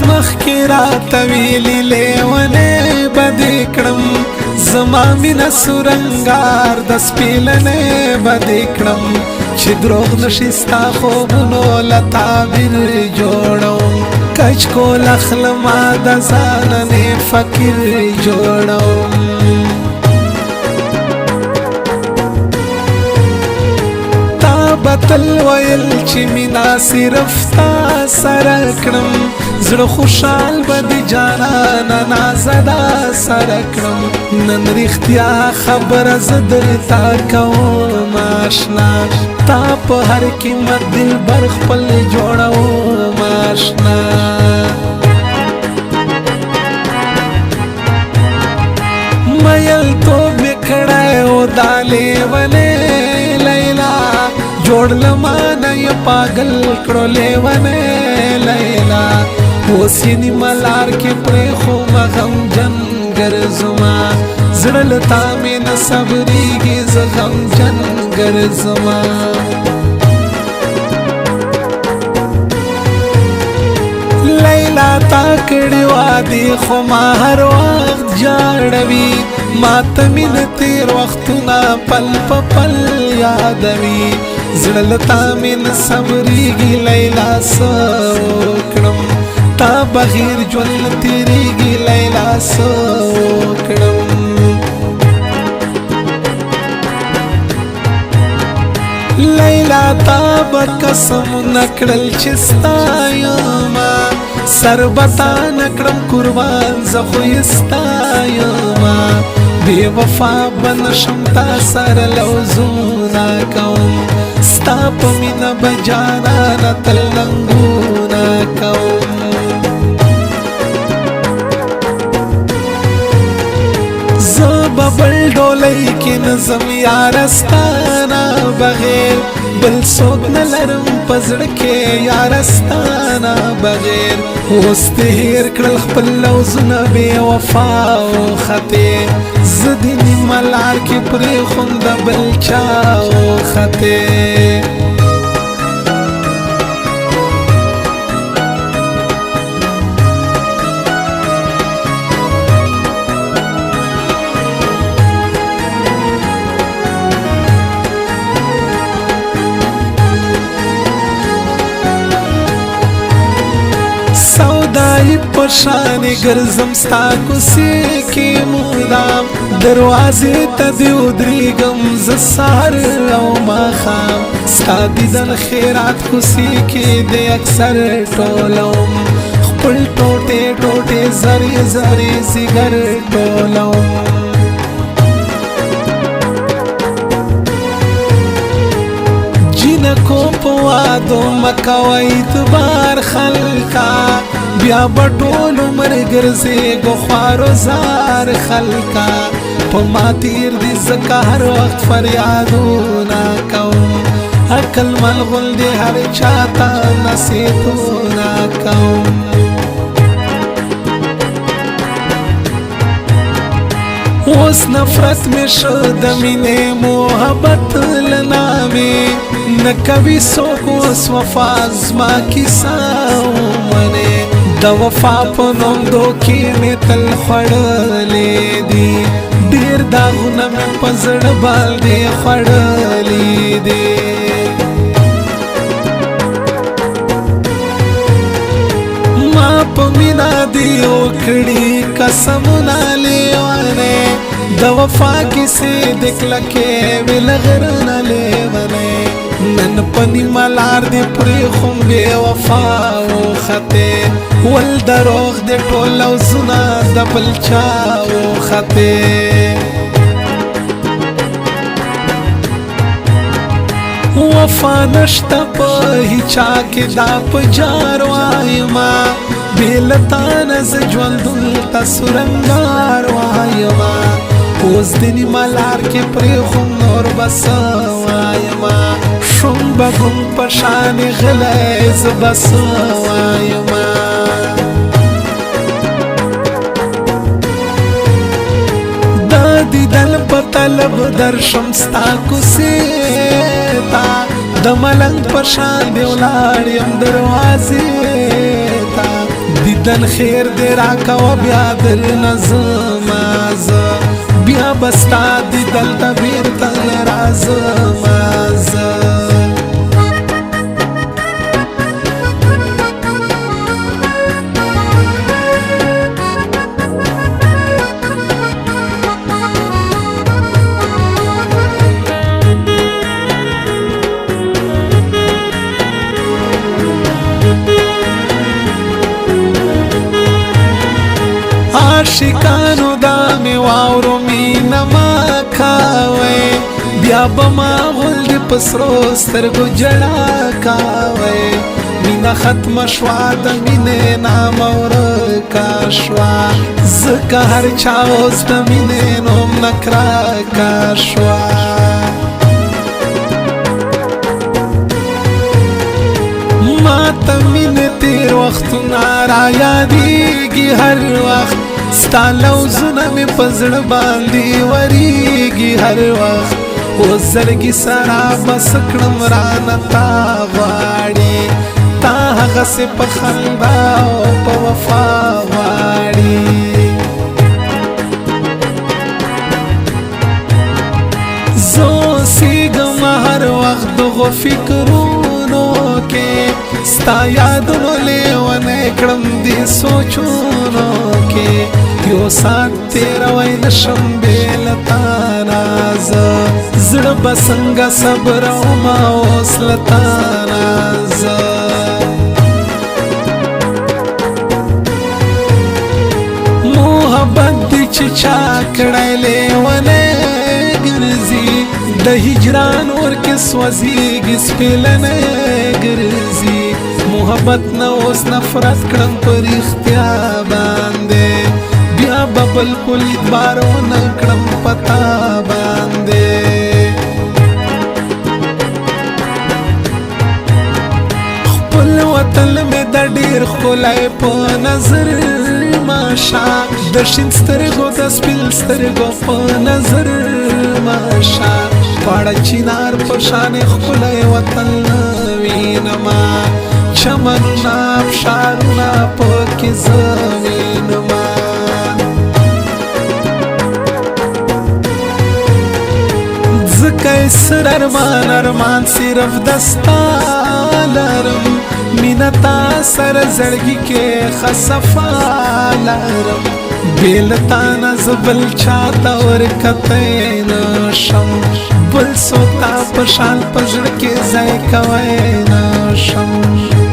مخکې راته ویلي لیونی به دې کړم زما مینه سورنګار د سپېلنی به دې کړم چې دروغ نشي ستا خوبونو له تعبیر جوړوم کچ کول اخلمه د ځانه نه فقیر جوړوم بتل ویل چې مینا صرف تا سره کړم زړه خوشحال به د جانانه نازدا سره کړم نن رښتیا خبره زه درته کوم اشنا تا په هر قیمت دلبر خپل جوړوم اشنا میلتوب مې کړی و دا لیونی لیلا جوړ لمانه یې پاگل کړو لیونی لیلا اوس یې نیمه لار کې پرېښوم غمجن ګرځما زړه له تا مې نه صبرېږي زه غمجن ګرځما لیلا تا کړي وادي خو ما هر وخت جاړوي ما ته مینه تېر وختونه پل په پل یادوي زړه له تا مې نه صبرېږي لیلا څه وکړم تا بغیر ژوند نه تېرېږي لیلا څه وکړم لیلا تا به قسمونه کړل چې ستا یمه سر به تا نه کړم قربان زه خو یې ستا یمه بې وفا به نشم تا سره لوظونه کوم ستا په مینه به جانانه تل ننګونه کوم زه به بل ډولۍ کې نه ځم یاره ستا نه بغیر بل څوک نه لرم په زړه کې یاره ستا نه بغیر اوس دې هېر کړل خپل لوظونه بې وفا وختې زه دې نیمه لار کې پرېښوم د بل چا وختې سودای پشانی ګرځم ستا کوڅې کې مدام دروازې ته دې ودرېږم زه سهار او ماښام ستا دیدن خیرات کوڅې کې دې اکثر ټولوم خپل ټوټې ټوټې زرې زرې ځیګر ټولوم جنکو په وادو مکوئ اعتبار خلکا بیا به ټول عمر ګرځېږو خوارو زار خلکا په ما تېر دي ځکه هر وخت فریادونه کوم عقل من غل دې هر چاته نصیحتونه کوم اوس نفرت مې شو د مینې محبت له نامې نه کوي څوک اوس وفا زما کیسه ومنې د وفا په نوم دوکې مې تل خوړلې دي ډېر داغونه مې په زړه باندې خوړلې دي ما په مینا دې وکړي قسمونه لیونی د وفا کیسې د کلکې وې له غرونه لیونی نن په نیمه لار دې پرېښوم بې وفا وختې ول دروغ دې ټول لوظونه د بل چا وختې وفا نشته په هیچا کې دا په جار وایما بې له تا نه زه ژوندون ته سورنګار وایما اوس د نیمه لار کې پرېښوم نور به څه وایما شوم به ګم په شانې غلی زه به څه وایما د دیدن په طلب درشم ستا کوڅې ته د ملنګ په شان دې ولاړ یم دروازې ته دیدن خیر دی راکو بیا در نظماز بیا بستا دیدل تا بیرتن رازماز عاشقانو دا می واورو مینا ما کاوی بیا بما غل دی پسرو سترگو جڑا کاوی مینا ختم شوا دا مینے نام ورکا شوا زکا هر چاوز دا مینے نوم نکرا کا شوا ما تا مینے تیر وقت نارا یادیگی هر وقت ستا لوزونه می پزړ باندې وریږي هر وخت و زړګي سره بس کړم رانه تا غواړي تا هغسې په خندا او په وفا غواړي زه سیږم هر وخت دغو فکرونو کې ستا یادونو لیونی کړم دې سوچونو کې یو سات تیروی نشم بیلتانا زړه به څنګه صبر وما اوس لتانا محبت دی چې چا کړی لیونی ګرځي د هجران ورکې سوځېږي سپېلنی ګرځي محبت نه اوس نفرت کړم په رښتیا باندې بیا به بلکل ادبار ونه کړم پتا باندې خپل وطن مې د ډېر ښکلی په نظر ماشه د شین سترګو د سپین سترګو په نظر ماشه پاړه چینار په شان ښکلی وطن وینما چمنونه ابشارونه پکې زه وینما ځکه سر ارمان ارمان صرف دستا لرم مینه تا سره زړګي کې خصفا لرم بیل تا نه زه بل چاته ورکتی نشم بل څوک تا په شان په زړه کې ځای کوی نشم